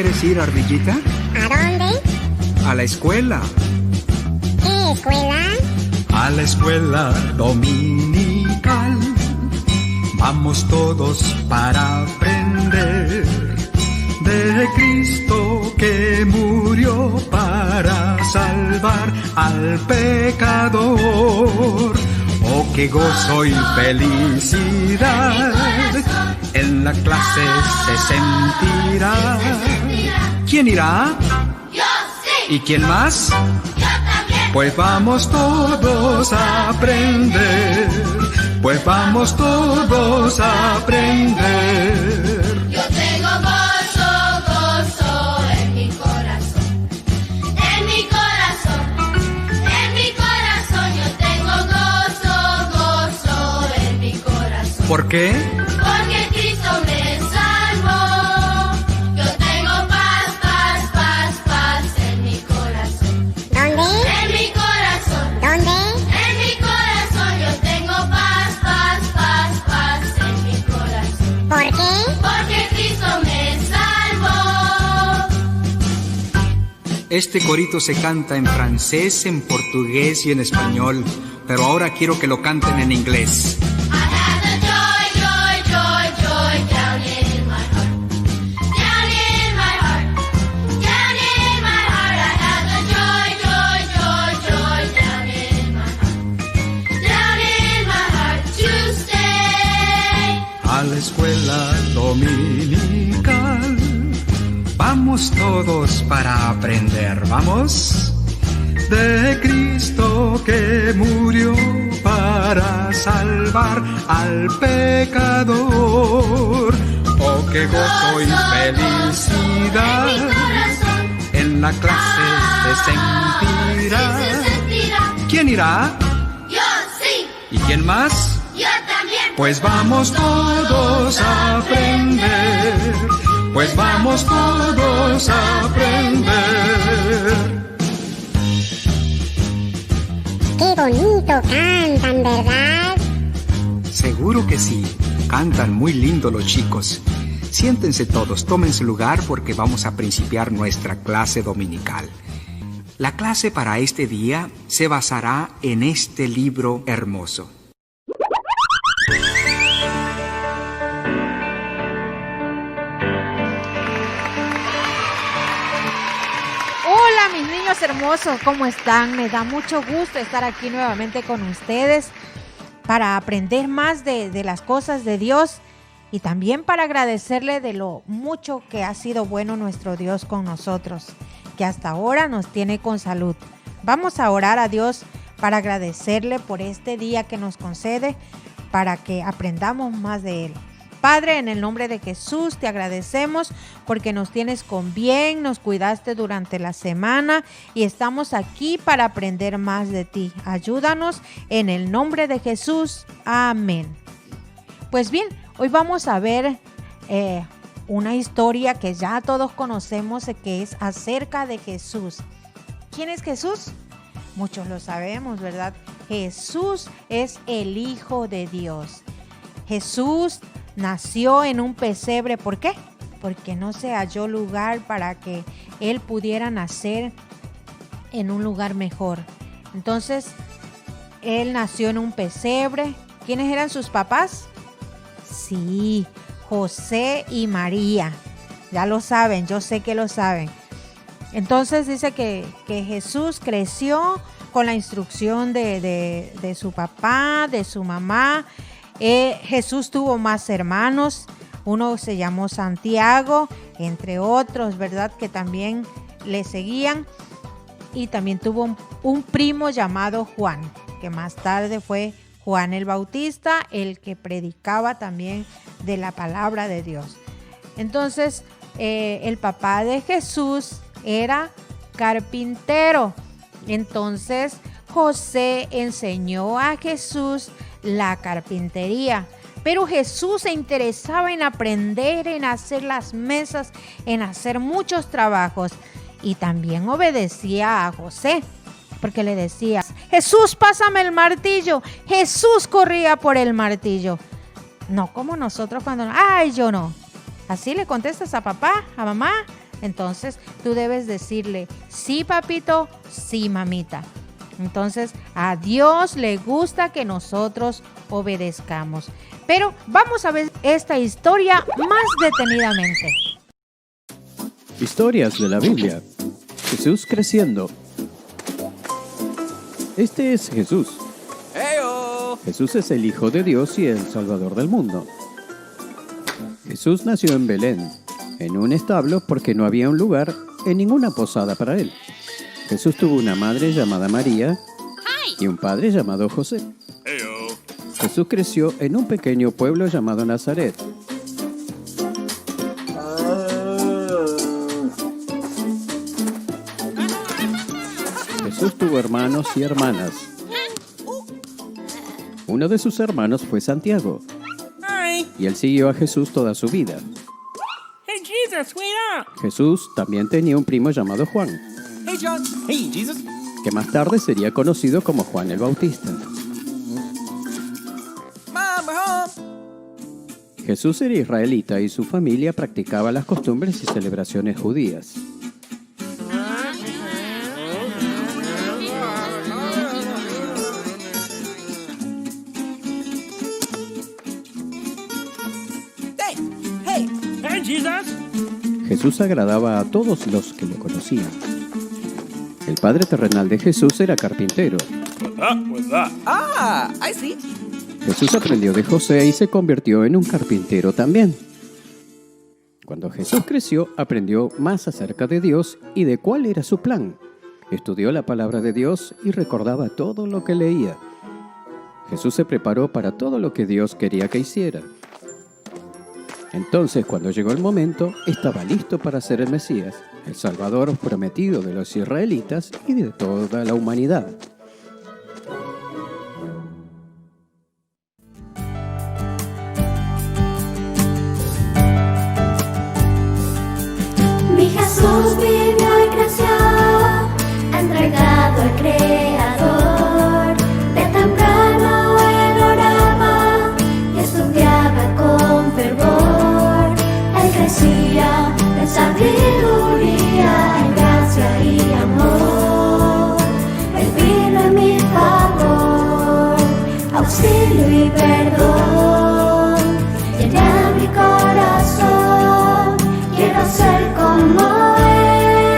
quieres ir, Ardillita? ¿A dónde? A la escuela. ¿Qué escuela? A la escuela dominical. Vamos todos para aprender de Cristo que murió para salvar al pecador. Oh, qué gozo y felicidad en la clase se sentirá. ¿Quién irá? Yo sí. ¿Y quién más? Yo también. Pues vamos todos a aprender. Pues vamos todos a aprender. Yo tengo gozo, gozo en mi corazón. En mi corazón, en mi corazón. Yo tengo gozo, gozo en mi corazón. ¿Por qué? Porque Cristo me salvó. Yo tengo paz, paz, paz, paz en mi corazón. ¿Dónde? En mi corazón. ¿Dónde? En mi corazón yo tengo paz, paz, paz, paz en mi corazón. ¿Por qué? Porque Cristo me salvó. Este corito se canta en francés, en portugués y en español, pero ahora quiero que lo canten en inglés. I have the joy, joy, joy, joy down in my heart. Down in my heart. Down in my heart. I have the joy, joy, joy, joy down in my heart. Down in my heart to stay. A la escuela dominical vamos todos para aprender, ¿vamos? De Cristo que murió para salvar al pecador. Oh, qué gozo y felicidad en la clase se sentirá. ¿Quién irá? Yo sí, ¿Y quién más? yo también. Pues vamos todos a aprender. Pues vamos todos a aprender. Qué bonito cantan, ¿verdad? Seguro que sí. Cantan muy lindo los chicos. Siéntense todos, tómense lugar porque vamos a principiar nuestra clase dominical. La clase para este día se basará en este libro hermoso. Hola mis niños hermosos, ¿cómo están? Me da mucho gusto estar aquí nuevamente con ustedes para aprender más de las cosas de Dios y también para agradecerle de lo mucho que ha sido bueno nuestro Dios con nosotros, que hasta ahora nos tiene con salud. Vamos a orar a Dios para agradecerle por este día que nos concede, para que aprendamos más de Él. Padre, en el nombre de Jesús te agradecemos porque nos tienes con bien, nos cuidaste durante la semana y estamos aquí para aprender más de ti. Ayúdanos en el nombre de Jesús. Amén. Pues bien, hoy vamos a ver una historia que ya todos conocemos, que es acerca de Jesús. ¿Quién es Jesús? Muchos lo sabemos, ¿verdad? Jesús es el Hijo de Dios. Jesús nació en un pesebre. ¿Por qué? Porque no se halló lugar para que Él pudiera nacer en un lugar mejor. Entonces, Él nació en un pesebre. ¿Quiénes eran sus papás? Sí, José y María. Ya lo saben, yo sé que lo saben. Entonces dice que Jesús creció con la instrucción de su papá, de su mamá. Jesús tuvo más hermanos. Uno se llamó Santiago, entre otros, ¿verdad? Que también le seguían. Y también tuvo un primo llamado Juan, que más tarde fue Juan el Bautista, el que predicaba también de la palabra de Dios. Entonces, el papá de Jesús era carpintero. Entonces, José enseñó a Jesús la carpintería. Pero Jesús se interesaba en aprender, en hacer las mesas, en hacer muchos trabajos. Y también obedecía a José, porque le decía: Jesús, pásame el martillo. Jesús corría por el martillo. No como nosotros cuando, ay, yo no. Así le contestas a papá, a mamá. Entonces tú debes decirle, sí papito, sí mamita. Entonces a Dios le gusta que nosotros obedezcamos. Pero vamos a ver esta historia más detenidamente. Historias de la Biblia. Jesús creciendo. Este es Jesús. Jesús es el Hijo de Dios y el Salvador del mundo. Jesús nació en Belén, en un establo porque no había un lugar en ninguna posada para él. Jesús tuvo una madre llamada María y un padre llamado José. Jesús creció en un pequeño pueblo llamado Nazaret. Jesús tuvo hermanos y hermanas. Uno de sus hermanos fue Santiago, y él siguió a Jesús toda su vida. Hey, Jesus, wait up! Jesús también tenía un primo llamado Juan, Hey, John. Hey, Jesus. que más tarde sería conocido como Juan el Bautista. Mom, we're home. Jesús era israelita y su familia practicaba las costumbres y celebraciones judías. Hey, Jesus. Jesús agradaba a todos los que lo conocían. El padre terrenal de Jesús era carpintero. Ah, I see. Jesús aprendió de José y se convirtió en un carpintero también. Cuando Jesús creció, aprendió más acerca de Dios y de cuál era su plan. Estudió la palabra de Dios y recordaba todo lo que leía. Jesús se preparó para todo lo que Dios quería que hiciera. Entonces, cuando llegó el momento, estaba listo para ser el Mesías, el Salvador prometido de los israelitas y de toda la humanidad. Mi Jesús vivió y creció, entregado al Creador. De temprano él oraba y estudiaba con fervor. Él crecía en sabiduría, en gracia y amor. Él vino en mi favor, auxilio y perdón. Llena mi corazón, quiero ser como Él,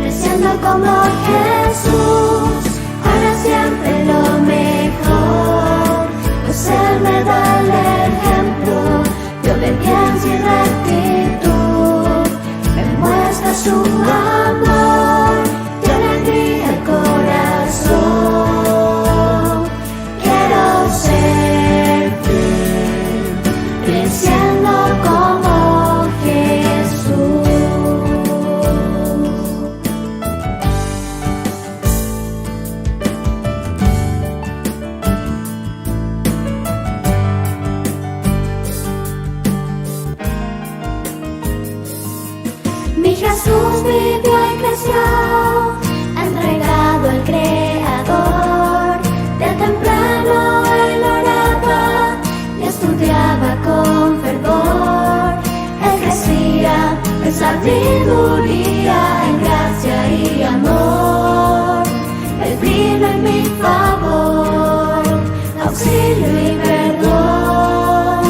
creciendo como Jesús, para siempre lo mejor, pues Él me da el ejemplo de obediencia y rectitud, me muestra su amor y alegría el corazón. Quiero ser fiel, creciendo como Jesús. Mi Jesús vivió y creció, entregado al Creador. De temprano él oraba y estudiaba con fervor. Él crecía en sabiduría, en gracia y amor. Él vino en mi favor, auxilio y perdón.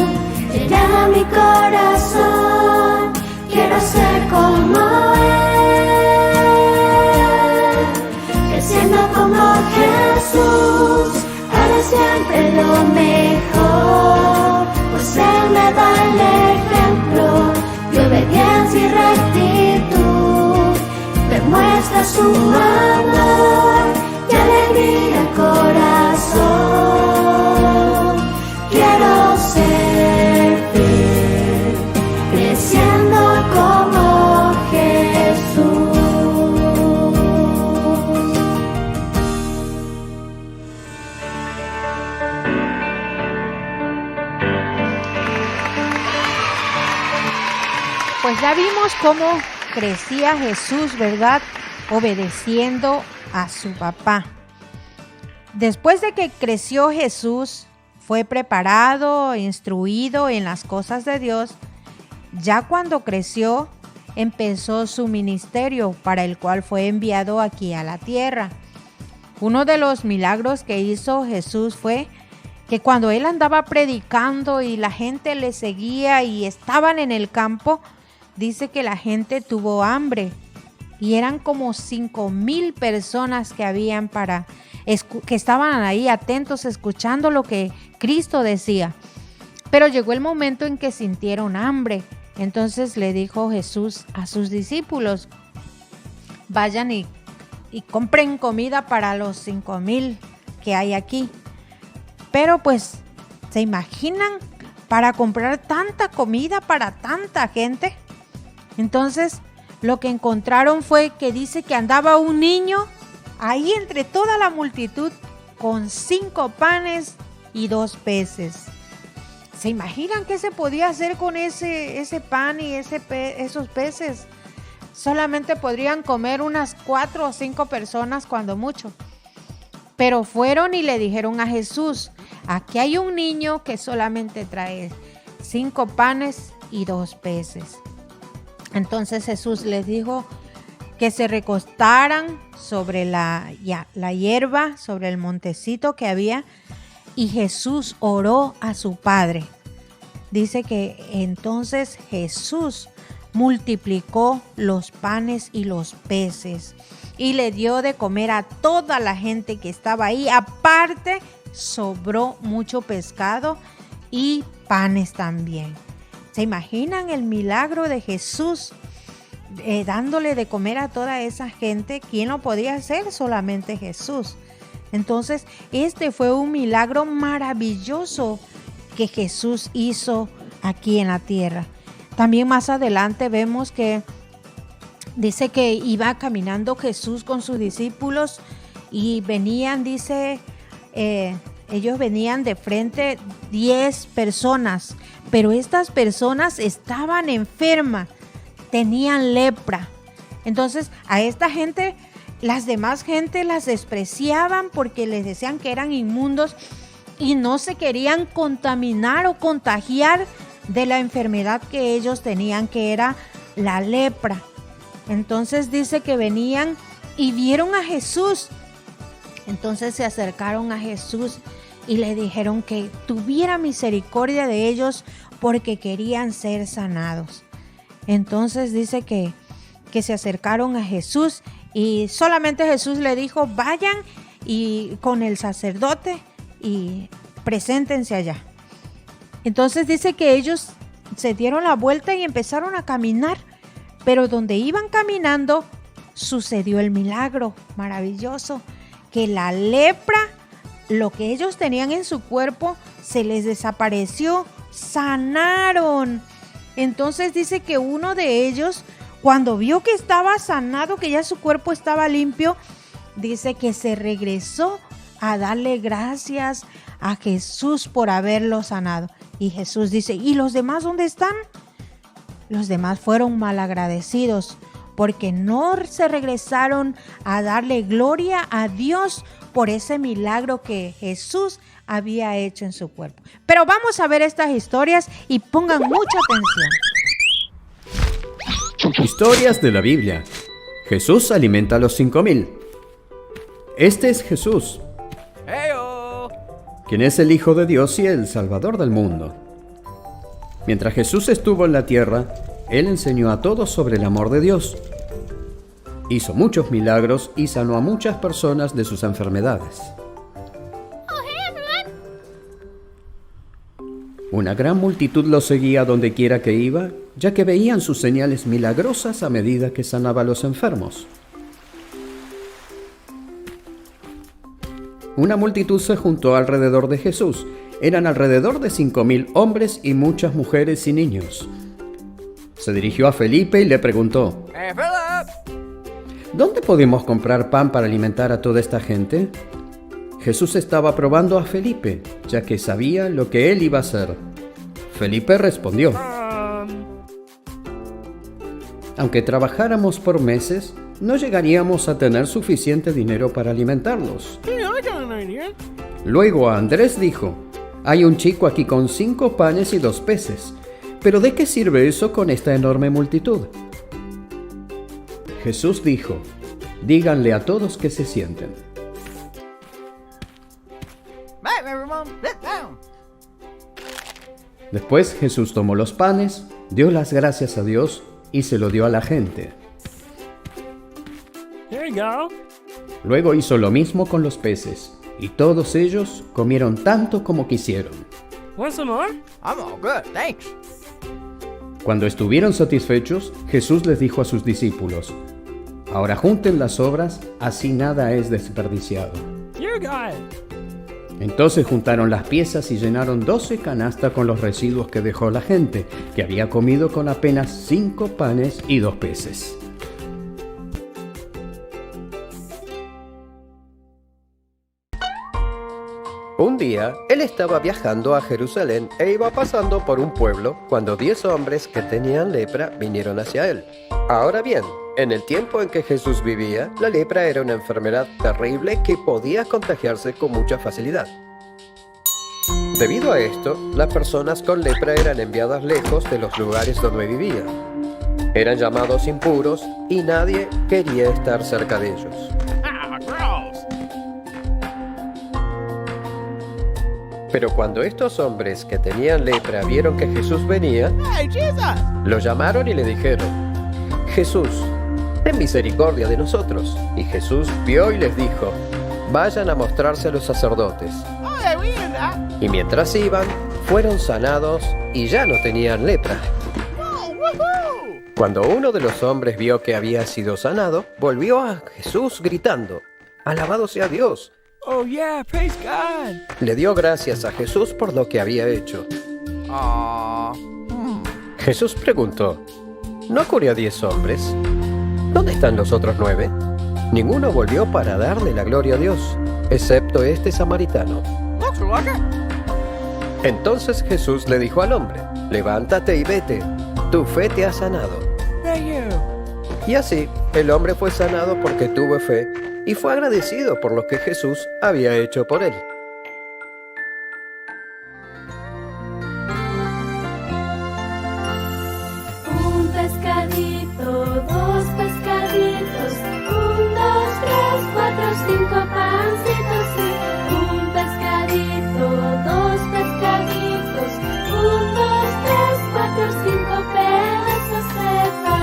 Llena mi corazón, quiero ser como Él, creciendo como Jesús, para siempre lo mejor, pues Él me da el ejemplo de obediencia y rectitud, me muestra su amor y alegría el corazón. Quiero ser fiel, creciendo como Jesús. Pues ya vimos cómo crecía Jesús, ¿verdad? Obedeciendo a su papá. Después de que creció Jesús, fue preparado, instruido en las cosas de Dios. Ya cuando creció, empezó su ministerio para el cual fue enviado aquí a la tierra. Uno de los milagros que hizo Jesús fue que cuando él andaba predicando y la gente le seguía y estaban en el campo, dice que la gente tuvo hambre y eran como 5,000 personas que habían que estaban ahí atentos escuchando lo que Cristo decía. Pero llegó el momento en que sintieron hambre. Entonces le dijo Jesús a sus discípulos: vayan y compren comida para los 5,000 que hay aquí. Pero pues, ¿se imaginan para comprar tanta comida para tanta gente? Entonces, lo que encontraron fue que dice que andaba un niño ahí entre toda la multitud con 5 panes y 2 peces. ¿Se imaginan qué se podía hacer con ese pan y esos peces? Solamente podrían comer unas 4 o 5 personas cuando mucho. Pero fueron y le dijeron a Jesús: aquí hay un niño que solamente trae 5 panes y 2 peces. Entonces Jesús les dijo que se recostaran sobre la hierba, sobre el montecito que había, y Jesús oró a su Padre. Dice que entonces Jesús multiplicó los panes y los peces y le dio de comer a toda la gente que estaba ahí. Aparte, sobró mucho pescado y panes también. ¿Se imaginan el milagro de Jesús dándole de comer a toda esa gente? ¿Quién lo podía hacer? Solamente Jesús. Entonces, este fue un milagro maravilloso que Jesús hizo aquí en la tierra. También más adelante vemos que dice que iba caminando Jesús con sus discípulos y venían, dice, ellos venían de frente 10 personas, pero estas personas estaban enfermas, tenían lepra. Entonces a esta gente, las demás gente las despreciaban porque les decían que eran inmundos y no se querían contaminar o contagiar de la enfermedad que ellos tenían, que era la lepra. Entonces dice que venían y vieron a Jesús. Entonces se acercaron a Jesús y le dijeron que tuviera misericordia de ellos porque querían ser sanados. Entonces dice que se acercaron a Jesús y solamente Jesús le dijo: vayan y con el sacerdote y preséntense allá. Entonces dice que ellos se dieron la vuelta y empezaron a caminar, pero donde iban caminando sucedió el milagro maravilloso, que la lepra, lo que ellos tenían en su cuerpo, se les desapareció, sanaron. Entonces dice que uno de ellos, cuando vio que estaba sanado, que ya su cuerpo estaba limpio, dice que se regresó a darle gracias a Jesús por haberlo sanado. Y Jesús dice: ¿y los demás dónde están? Los demás fueron malagradecidos porque no se regresaron a darle gloria a Dios por ese milagro que Jesús había hecho en su cuerpo. Pero vamos a ver estas historias y pongan mucha atención. Historias de la Biblia. Jesús alimenta a los 5,000. Este es Jesús, quien es el Hijo de Dios y el Salvador del mundo. Mientras Jesús estuvo en la tierra, Él enseñó a todos sobre el amor de Dios. Hizo muchos milagros y sanó a muchas personas de sus enfermedades. Una gran multitud lo seguía donde quiera que iba, ya que veían sus señales milagrosas a medida que sanaba a los enfermos. Una multitud se juntó alrededor de Jesús. Eran alrededor de 5,000 hombres y muchas mujeres y niños. Se dirigió a Felipe y le preguntó: ¿dónde podemos comprar pan para alimentar a toda esta gente? Jesús estaba probando a Felipe, ya que sabía lo que él iba a hacer. Felipe respondió: aunque trabajáramos por meses, no llegaríamos a tener suficiente dinero para alimentarlos. Luego Andrés dijo: hay un chico aquí con 5 panes y 2 peces. ¿Pero de qué sirve eso con esta enorme multitud? Jesús dijo, díganle a todos que se sienten. Después Jesús tomó los panes, dio las gracias a Dios y se lo dio a la gente. There you go. Luego hizo lo mismo con los peces, y todos ellos comieron tanto como quisieron. Want some more? I'm all good, thanks. Cuando estuvieron satisfechos, Jesús les dijo a sus discípulos, ahora junten las sobras, así nada es desperdiciado. You got it. Entonces juntaron las piezas y llenaron 12 canastas con los residuos que dejó la gente, que había comido con apenas 5 panes y 2 peces. Un día, él estaba viajando a Jerusalén e iba pasando por un pueblo cuando 10 hombres que tenían lepra vinieron hacia él. Ahora bien, en el tiempo en que Jesús vivía, la lepra era una enfermedad terrible que podía contagiarse con mucha facilidad. Debido a esto, las personas con lepra eran enviadas lejos de los lugares donde vivían. Eran llamados impuros y nadie quería estar cerca de ellos. Ah, gross. Pero cuando estos hombres que tenían lepra vieron que Jesús venía, Hey, Jesus! lo llamaron y le dijeron, Jesús, ten misericordia de nosotros. Y Jesús vio y les dijo, vayan a mostrarse a los sacerdotes. Oh, yeah, we in that. Y mientras iban, fueron sanados y ya no tenían lepra. Oh, woohoo! Cuando uno de los hombres vio que había sido sanado, volvió a Jesús gritando, alabado sea Dios. Oh yeah, praise God. Le dio gracias a Jesús por lo que había hecho. Aw. Jesús preguntó, ¿no curé a 10 hombres? ¿Dónde están los otros 9? Ninguno volvió para darle la gloria a Dios, excepto este samaritano. Looks like it. Entonces Jesús le dijo al hombre, levántate y vete, tu fe te ha sanado. Thank you. Y así, el hombre fue sanado porque tuvo fe y fue agradecido por lo que Jesús había hecho por él. Un pescadito, 2 pescaditos, 1, 2, 3, 4, 5 pancitos, sí. Un pescadito, 2 pescaditos, 1, 2, 3, 4, 5 pedazos de pan.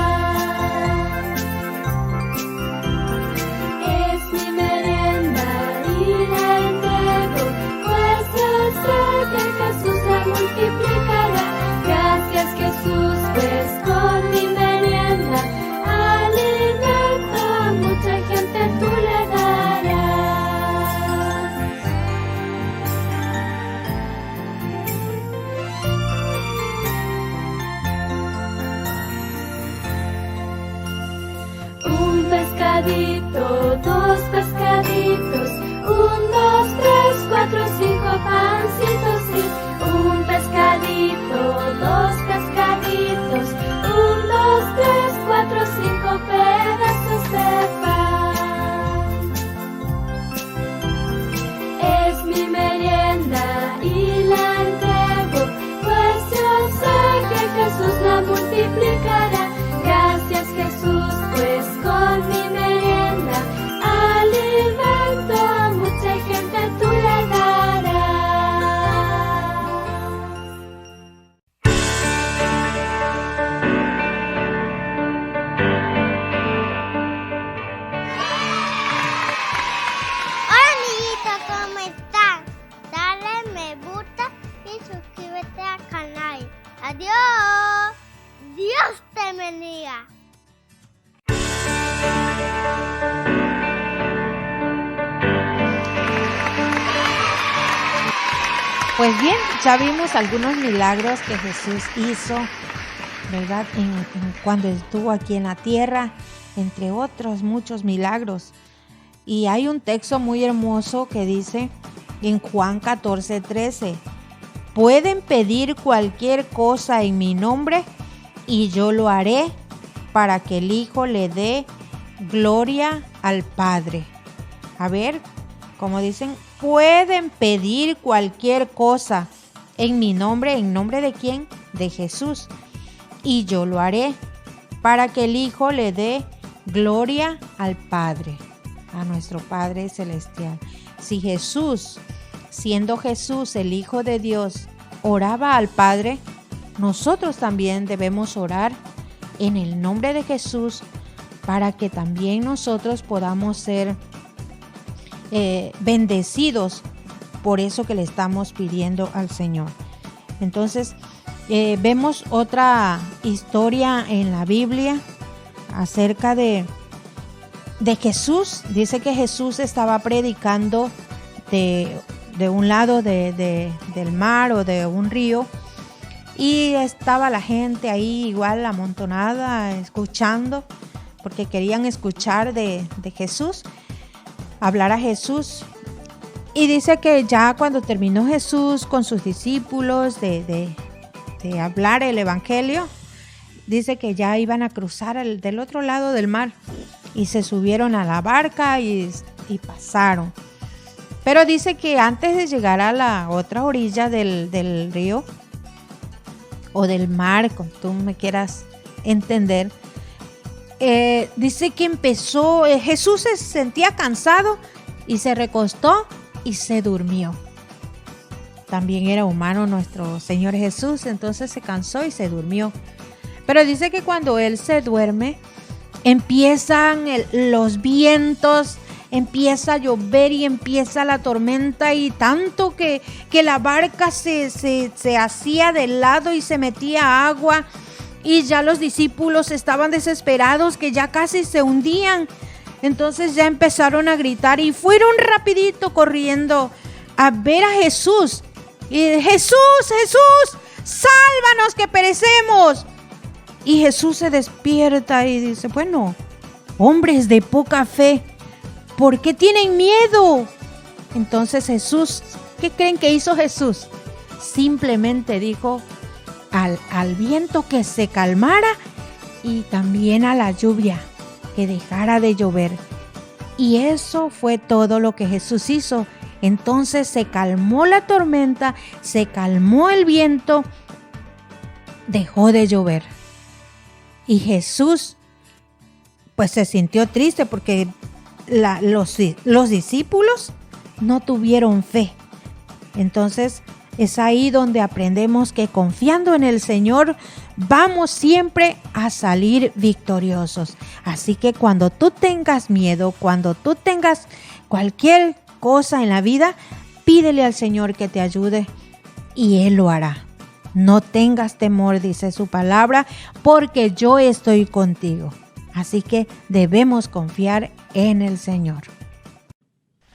Es mi merienda y la entrego, pues yo sé que Jesús la multiplicará. Gracias Jesús, pues con mi merienda alimento a mucha gente tú le darás. Un pescadito, 2 pescaditos, 1, 2, 3, 4, 5 pancitos, sí. Un pescadito, 2 pescaditos, 1, 2, 3, 4, 5 pedazos de pan. Es mi merienda y la entrego, pues yo sé que Jesús la multiplicará. Gracias Jesús, pues con mi merienda alimento a mucha gente tú le darás. Hola amiguito, ¿cómo estás? Dale me gusta y suscríbete al canal. Adiós. Dios te bendiga. Pues bien, ya vimos algunos milagros que Jesús hizo, ¿verdad? Cuando estuvo aquí en la tierra, entre otros muchos milagros. Y hay un texto muy hermoso que dice en Juan 14:13, pueden pedir cualquier cosa en mi nombre y yo lo haré para que el Hijo le dé gloria al Padre. A ver, como dicen, pueden pedir cualquier cosa en mi nombre. ¿En nombre de quién? De Jesús. Y yo lo haré para que el Hijo le dé gloria al Padre, a nuestro Padre Celestial. Si Jesús, siendo Jesús el Hijo de Dios, oraba al Padre, nosotros también debemos orar en el nombre de Jesús para que también nosotros podamos ser bendecidos por eso que le estamos pidiendo al Señor. Entonces, vemos otra historia en la Biblia acerca de Jesús. Dice que Jesús estaba predicando de un lado del mar o de un río, y estaba la gente ahí igual amontonada escuchando, porque querían escuchar de Jesús, hablar a Jesús. Y dice que ya cuando terminó Jesús con sus discípulos de hablar el evangelio, dice que ya iban a cruzar del otro lado del mar, y se subieron a la barca y pasaron. Pero dice que antes de llegar a la otra orilla del río o del mar, como tú me quieras entender, dice que Jesús se sentía cansado y se recostó y se durmió. También era humano nuestro Señor Jesús, entonces se cansó y se durmió. Pero dice que cuando Él se duerme, empiezan los vientos, empieza a llover y empieza la tormenta, y tanto que la barca se hacía de lado y se metía agua, y ya los discípulos estaban desesperados, que ya casi se hundían. Entonces ya empezaron a gritar y fueron rapidito corriendo a ver a Jesús. Y Jesús, sálvanos que perecemos. Y Jesús se despierta y dice, bueno, hombres de poca fe, ¿por qué tienen miedo? Entonces Jesús, ¿qué creen que hizo Jesús? Simplemente dijo al viento que se calmara, y también a la lluvia que dejara de llover. Y eso fue todo lo que Jesús hizo. Entonces se calmó la tormenta, se calmó el viento, dejó de llover. Y Jesús pues se sintió triste porque los discípulos no tuvieron fe. Entonces es ahí donde aprendemos que confiando en el Señor vamos siempre a salir victoriosos. Así que cuando tú tengas miedo, cuando tú tengas cualquier cosa en la vida, pídele al Señor que te ayude y Él lo hará. No tengas temor, dice su palabra, porque yo estoy contigo. Así que debemos confiar en el Señor.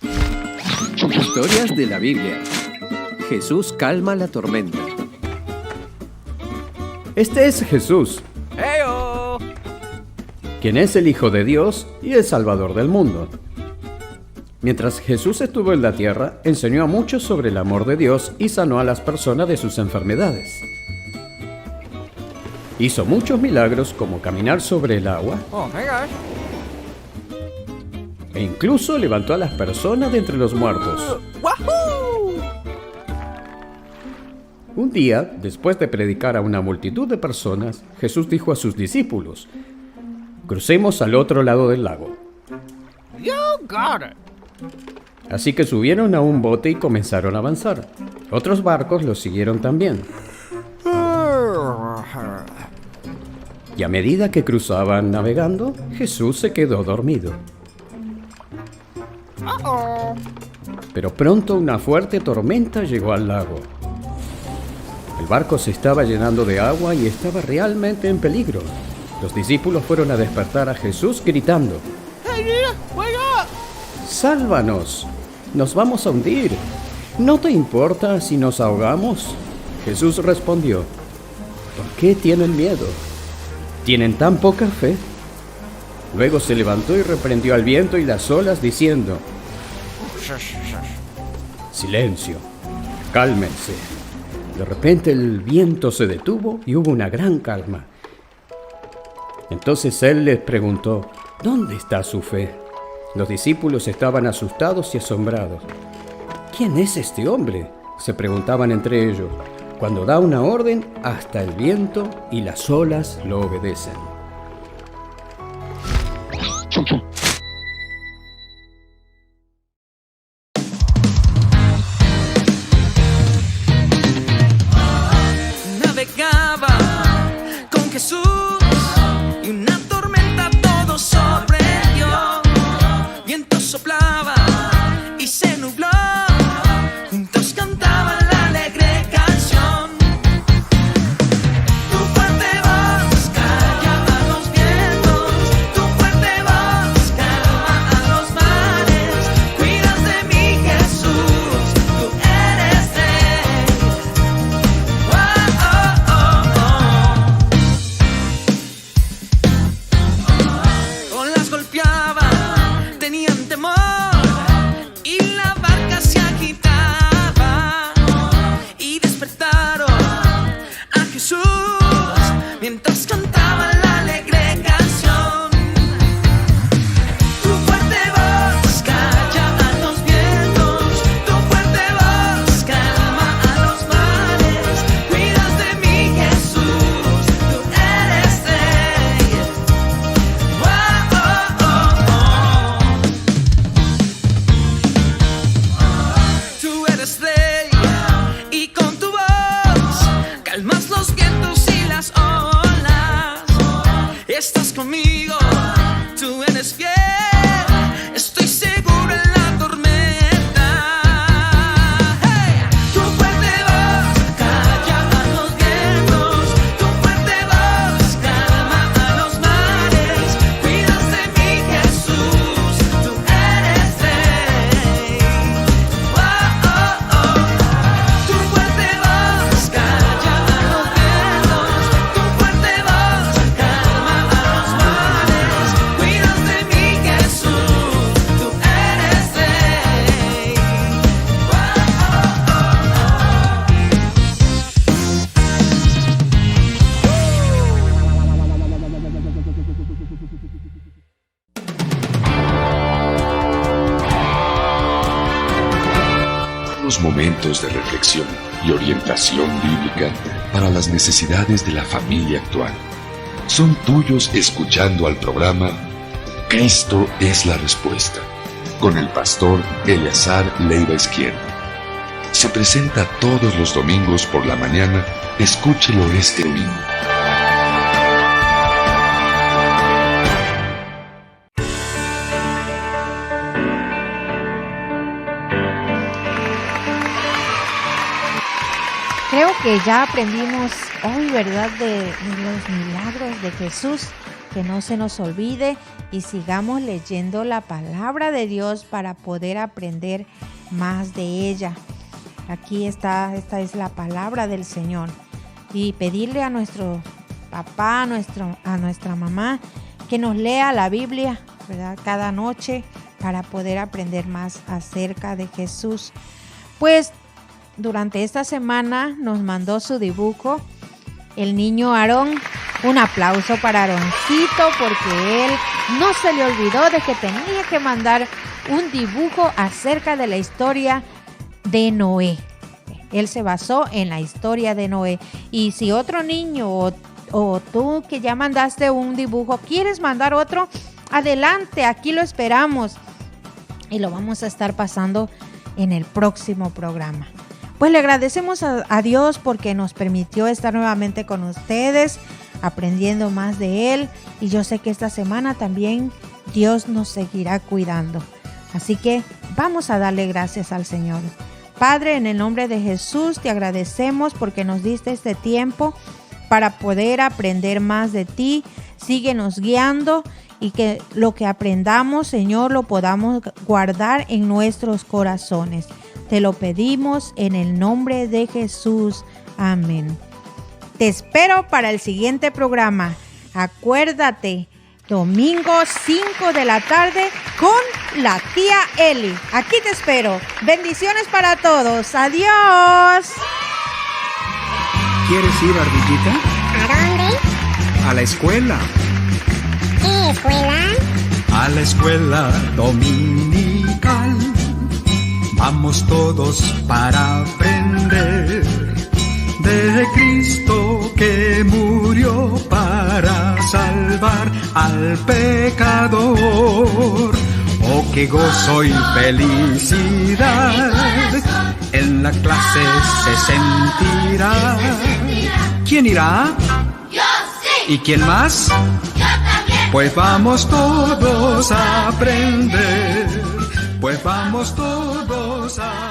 Historias de la Biblia. Jesús calma la tormenta. Este es Jesús, Heyo. quien es el Hijo de Dios y el Salvador del mundo. Mientras Jesús estuvo en la tierra, enseñó a muchos sobre el amor de Dios y sanó a las personas de sus enfermedades. Hizo muchos milagros como caminar sobre el agua Oh, hey guys. e incluso levantó a las personas de entre los muertos. Wahoo! Un día, después de predicar a una multitud de personas, Jesús dijo a sus discípulos: "Crucemos al otro lado del lago". You got it. Así que subieron a un bote y comenzaron a avanzar. Otros barcos los siguieron también. Y a medida que cruzaban navegando, Jesús se quedó dormido. Uh-oh. Pero pronto una fuerte tormenta llegó al lago. El barco se estaba llenando de agua y estaba realmente en peligro. Los discípulos fueron a despertar a Jesús gritando: Hey, dear, wake up! ¡Sálvanos! ¡Nos vamos a hundir! ¿No te importa si nos ahogamos? Jesús respondió: ¿por qué tienen miedo? ¿Tienen tan poca fe? Luego se levantó y reprendió al viento y las olas diciendo: silencio, cálmense. De repente el viento se detuvo y hubo una gran calma. Entonces él les preguntó: ¿dónde está su fe? Los discípulos estaban asustados y asombrados. ¿Quién es este hombre? Se preguntaban entre ellos. Cuando da una orden, hasta el viento y las olas lo obedecen. Navegaba con Jesús y una tormenta todo sorprendió. Viento soplaba y se nubló. Juntos cantaban la alegre canción. Tu fuerte voz calla a los vientos. Tu fuerte voz calma a los mares. Cuidas de mí, Jesús, tú eres rey. Olas golpeaban, tenían temor y la barca se agitaba. Y despertaron a Jesús mientras cantaban la alegre canción. Tu fuerte voz calla a los vientos. Tu fuerte voz calma a los mares. Cuidas de mí, Jesús, tú eres rey. Tú eres rey y con tu voz calmas los vientos y las olas. Estás conmigo, tú eres fiel. Estoy seguro en la tormenta. Hey. Tu fuerte voz calla a los vientos. Tu fuerte voz calma a los mares. Cuidas de mí, Jesús, tú eres rey. Tu fuerte voz calla a los vientos. Tu fuerte voz calma a los mares. Cuidas de mí, Jesús, tú eres rey. Los momentos de reflexión y orientación bíblica para las necesidades de la familia actual son tuyos escuchando al programa Cristo es la Respuesta con el pastor Eleazar Leiva Izquierdo. Se presenta todos los domingos por la mañana. Escúchelo este domingo. Creo que ya aprendimos hoy, ¿verdad?, de los milagros de Jesús. Que no se nos olvide y sigamos leyendo la palabra de Dios para poder aprender más de ella. Aquí esta es la palabra del Señor. Y pedirle a nuestro papá, a nuestra mamá, que nos lea la Biblia, ¿verdad?, cada noche para poder aprender más acerca de Jesús. Pues durante esta semana nos mandó su dibujo el niño Aarón. Un aplauso para Aaroncito porque él no se le olvidó de que tenía que mandar un dibujo acerca de la historia de Noé. Él se basó en la historia de Noé. Y si otro niño o tú que ya mandaste un dibujo, quieres mandar otro, adelante, aquí lo esperamos. Y lo vamos a estar pasando en el próximo programa. Pues le agradecemos a Dios porque nos permitió estar nuevamente con ustedes, aprendiendo más de Él. Y yo sé que esta semana también Dios nos seguirá cuidando. Así que vamos a darle gracias al Señor. Padre, en el nombre de Jesús, te agradecemos porque nos diste este tiempo para poder aprender más de ti. Síguenos guiando y que lo que aprendamos, Señor, lo podamos guardar en nuestros corazones. Te lo pedimos en el nombre de Jesús. Amén. Te espero para el siguiente programa. Acuérdate, domingo 5 de la tarde con la tía Eli. Aquí te espero. Bendiciones para todos. Adiós. ¿Quieres ir, Ardillita? ¿A dónde? A la escuela. ¿Qué escuela? A la escuela dominical. Vamos todos para aprender de Cristo que murió para salvar al pecador. Oh, qué gozo y felicidad en la clase se sentirá. ¿Quién irá? Yo sí. ¿Y quién más? Yo también. Pues vamos todos a aprender. Pues vamos todos a